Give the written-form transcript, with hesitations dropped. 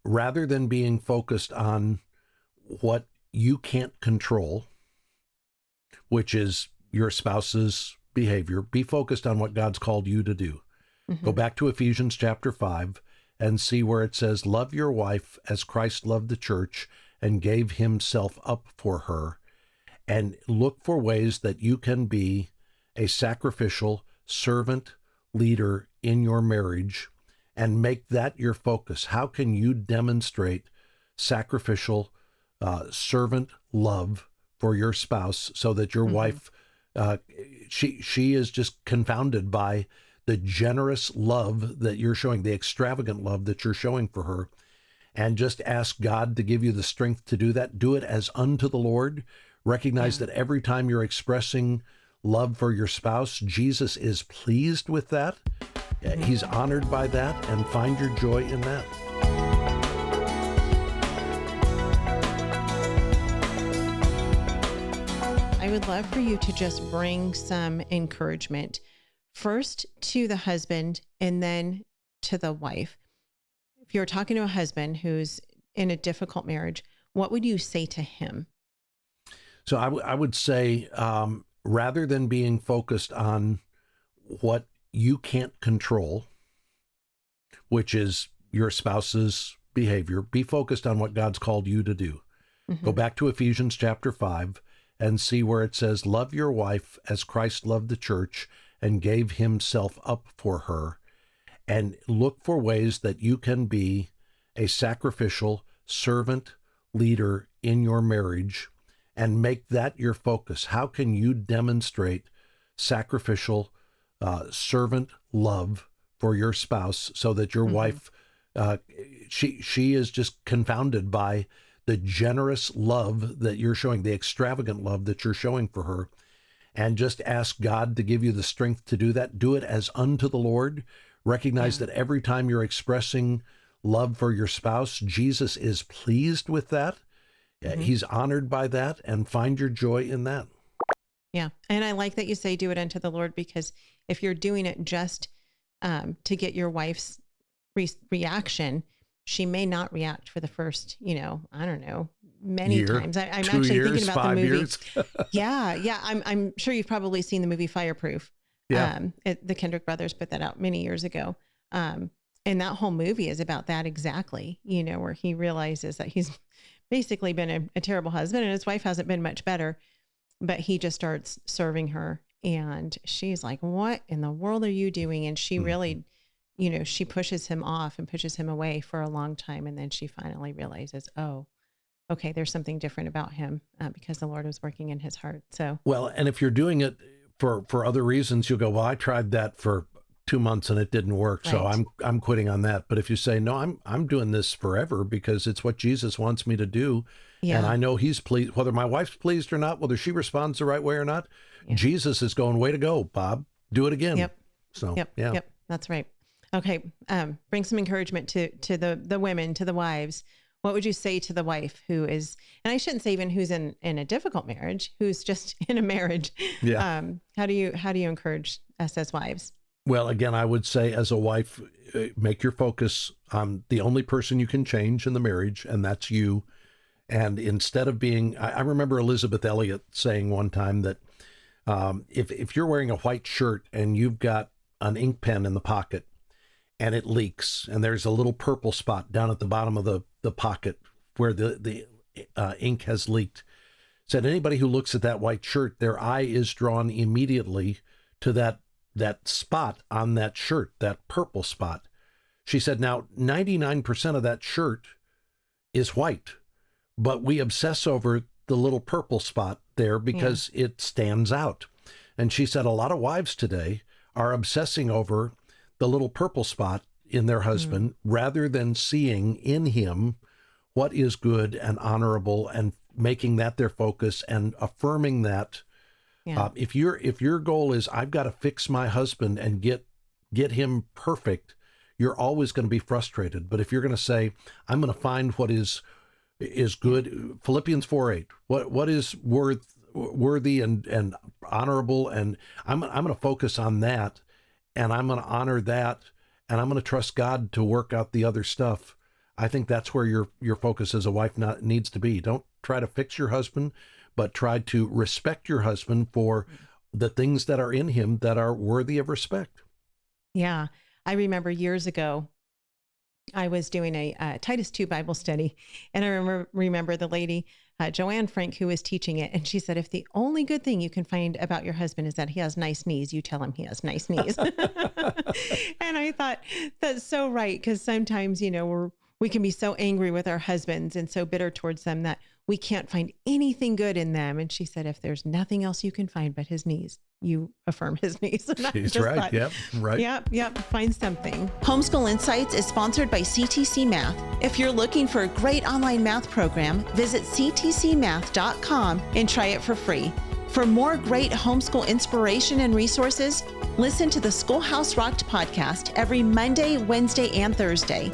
rather than being focused on what you can't control, which is your spouse's behavior, be focused on what God's called you to do. Go back to Ephesians chapter 5 and see where it says, love your wife as Christ loved the church and gave himself up for her. And look for ways that you can be a sacrificial servant leader in your marriage and make that your focus. How can you demonstrate sacrificial servant love for your spouse so that your wife, she is just confounded by the generous love that you're showing, the extravagant love that you're showing for her, and just ask God to give you the strength to do that. Do it as unto the Lord. Recognize that every time you're expressing love for your spouse, Jesus is pleased with that. He's honored by that, and find your joy in that. I would love for you to just bring some encouragement first to the husband and then to the wife. If you're talking to a husband who's in a difficult marriage, what would you say to him? So I would say, rather than being focused on what you can't control, which is your spouse's behavior, be focused on what God's called you to do. Go back to Ephesians chapter 5 and see where it says, love your wife as Christ loved the church and gave himself up for her. And look for ways that you can be a sacrificial servant leader in your marriage and make that your focus. How can you demonstrate sacrificial servant love for your spouse so that your wife, she is just confounded by the generous love that you're showing, the extravagant love that you're showing for her, and just ask God to give you the strength to do that. Do it as unto the Lord. Recognize that every time you're expressing love for your spouse, Jesus is pleased with that. He's honored by that, and find your joy in that. Yeah. And I like that you say, do it unto the Lord, because if you're doing it just to get your wife's reaction, she may not react for the first, I don't know, many times. I'm actually thinking about 5 the movie. Years. Yeah. I'm sure you've probably seen the movie Fireproof. Yeah. The Kendrick brothers put that out many years ago. And that whole movie is about that exactly, where he realizes that he's basically been a terrible husband and his wife hasn't been much better, but he just starts serving her. And she's like, what in the world are you doing? And she really, she pushes him off and pushes him away for a long time. And then she finally realizes, oh, okay, there's something different about him because the Lord was working in his heart. So, well, and if you're doing it for other reasons, you'll go, well, I tried that for 2 months and it didn't work. Right. So I'm quitting on that. But if you say, no, I'm doing this forever because it's what Jesus wants me to do. Yeah. And I know he's pleased, whether my wife's pleased or not, whether she responds the right way or not, Jesus is going, way to go, Bob, do it again. Yep. So, Yep. That's right. Okay. Bring some encouragement to the women, to the wives. What would you say to the wife who is, and I shouldn't say even who's in a difficult marriage, who's just in a marriage? Yeah. How do you encourage us as wives? Well, again, I would say as a wife, make your focus on the only person you can change in the marriage, and that's you. And instead of being, I remember Elizabeth Elliot saying one time that if you're wearing a white shirt and you've got an ink pen in the pocket and it leaks and there's a little purple spot down at the bottom of the pocket where the ink has leaked, said anybody who looks at that white shirt, their eye is drawn immediately to that spot on that shirt, that purple spot. She said, now 99% of that shirt is white, but we obsess over the little purple spot there because it stands out. And she said a lot of wives today are obsessing over the little purple spot in their husband rather than seeing in him what is good and honorable and making that their focus and affirming that. Yeah. If your goal is I've got to fix my husband and get him perfect, you're always going to be frustrated. But if you're going to say I'm going to find what is good, Philippians 4:8, what is worthy and honorable, and I'm going to focus on that, and I'm going to honor that, and I'm going to trust God to work out the other stuff. I think that's where your focus as a wife needs to be. Don't try to fix your husband, but try to respect your husband for the things that are in him that are worthy of respect. Yeah. I remember years ago, I was doing a Titus 2 Bible study, and I remember the lady, Joanne Frank, who was teaching it. And she said, if the only good thing you can find about your husband is that he has nice knees, you tell him he has nice knees. And I thought that's so right. Because sometimes, we can be so angry with our husbands and so bitter towards them that we can't find anything good in them. And she said, if there's nothing else you can find but his knees, you affirm his knees. She's right. Thought, yep. Right. Yep. Find something. Homeschool Insights is sponsored by CTC Math. If you're looking for a great online math program, visit ctcmath.com and try it for free. For more great homeschool inspiration and resources, listen to the Schoolhouse Rocked podcast every Monday, Wednesday, and Thursday.